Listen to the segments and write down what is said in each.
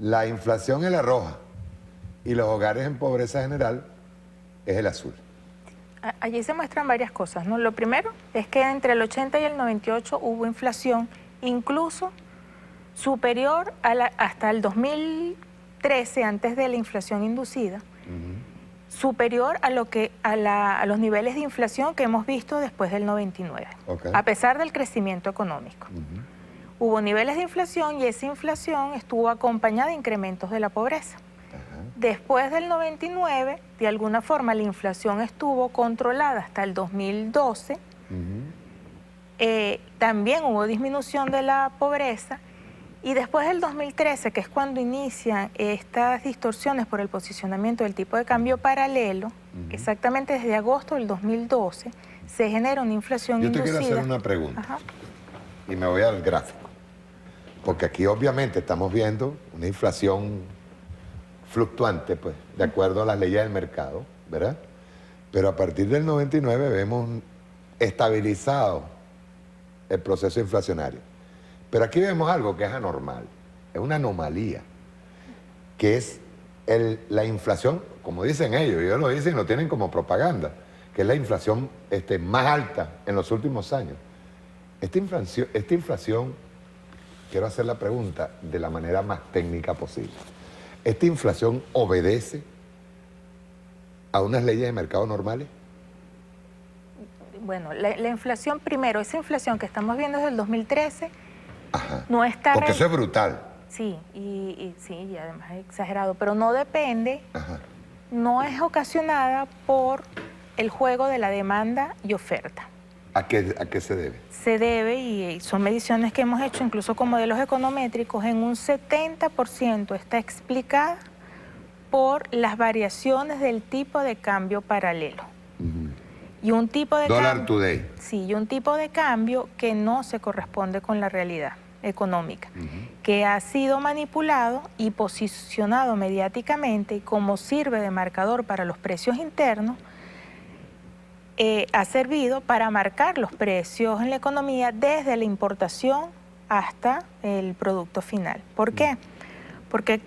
La inflación es la roja y los hogares en pobreza general es el azul. Allí se muestran varias cosas, ¿no? Lo primero es que entre el 80 y el 98 hubo inflación incluso superior a hasta el 2013, antes de la inflación inducida, superior a los niveles de inflación que hemos visto después del 99, a pesar del crecimiento económico. Hubo niveles de inflación y esa inflación estuvo acompañada de incrementos de la pobreza. Después del 99, de alguna forma, la inflación estuvo controlada hasta el 2012. También hubo disminución de la pobreza. Y después del 2013, que es cuando inician estas distorsiones por el posicionamiento del tipo de cambio paralelo, exactamente desde agosto del 2012, se genera una inflación inducida. Yo te quiero hacer una pregunta, y me voy al gráfico, porque aquí obviamente estamos viendo una inflación fluctuante, pues, de acuerdo a las leyes del mercado, ¿verdad? Pero a partir del 99 vemos estabilizado el proceso inflacionario. Pero aquí vemos algo que es anormal, es una anomalía, que es la inflación, como dicen ellos lo dicen, lo tienen como propaganda, que es la inflación más alta en los últimos años. Esta inflación, quiero hacer la pregunta de la manera más técnica posible. ¿Esta inflación obedece a unas leyes de mercado normales? Bueno, la inflación primero, esa inflación que estamos viendo desde el 2013, no está... Porque eso es brutal. Sí, sí, y además es exagerado, pero no depende, no es ocasionada por el juego de la demanda y oferta. ¿A qué se debe? Se debe, y son mediciones que hemos hecho incluso con modelos econométricos, en un 70% está explicada por las variaciones del tipo de cambio paralelo. Y un tipo de Dólar today. Sí, y un tipo de cambio que no se corresponde con la realidad económica, que ha sido manipulado y posicionado mediáticamente, y como sirve de marcador para los precios internos, ha servido para marcar los precios en la economía desde la importación hasta el producto final. ¿Por qué? Porque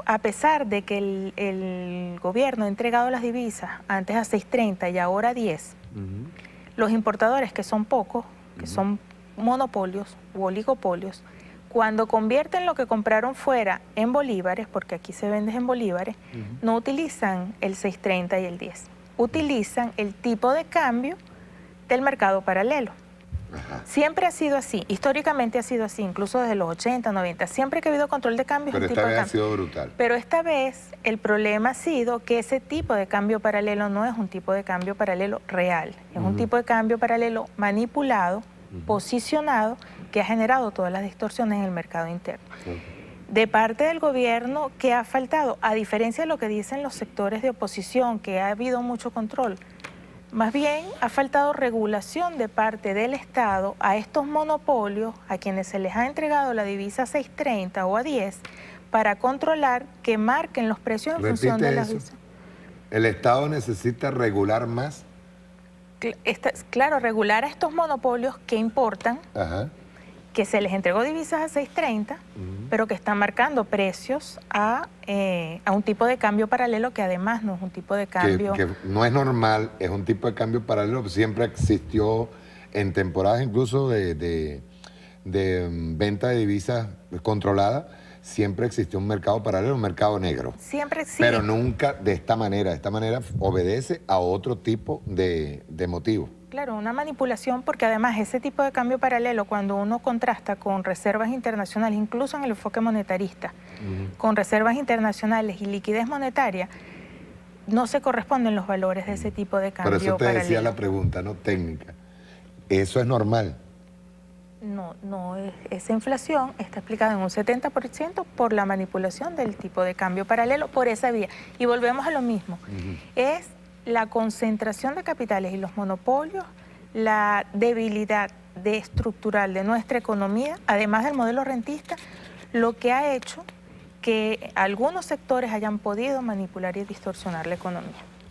a pesar de que el gobierno ha entregado las divisas antes a 6.30 y ahora a 10, los importadores, que son pocos, que son monopolios u oligopolios, cuando convierten lo que compraron fuera en bolívares, porque aquí se vende en bolívares, no utilizan el 6.30 y el 10. Utilizan el tipo de cambio del mercado paralelo. Siempre ha sido así, históricamente ha sido así, incluso desde los 80, 90, siempre que ha habido control de cambio. Pero esta vez ha sido brutal. Pero esta vez el problema ha sido que ese tipo de cambio paralelo no es un tipo de cambio paralelo real, es un tipo de cambio paralelo manipulado, posicionado, que ha generado todas las distorsiones en el mercado interno. De parte del gobierno, que ha faltado, a diferencia de lo que dicen los sectores de oposición, que ha habido mucho control, más bien ha faltado regulación de parte del Estado a estos monopolios, a quienes se les ha entregado la divisa a 6.30 o a 10, para controlar que marquen los precios en función de las divisas. ¿El Estado necesita regular más? Claro, regular a estos monopolios que importan, que se les entregó divisas a 6.30, pero que están marcando precios a un tipo de cambio paralelo que además no es un tipo de cambio... Que no es normal, es un tipo de cambio paralelo que siempre existió en temporadas incluso de venta de divisas controlada, siempre existió un mercado paralelo, un mercado negro. Siempre existe. Pero nunca de esta manera. De esta manera obedece a otro tipo de motivo. Claro, una manipulación, porque además ese tipo de cambio paralelo, cuando uno contrasta con reservas internacionales, incluso en el enfoque monetarista, con reservas internacionales y liquidez monetaria, no se corresponden los valores de ese tipo de cambio paralelo. Por eso te decía la pregunta, no técnica. ¿Eso es normal? No, esa inflación está explicada en un 70% por la manipulación del tipo de cambio paralelo por esa vía. Y volvemos a lo mismo. Es la concentración de capitales y los monopolios, la debilidad estructural de nuestra economía, además del modelo rentista, lo que ha hecho que algunos sectores hayan podido manipular y distorsionar la economía.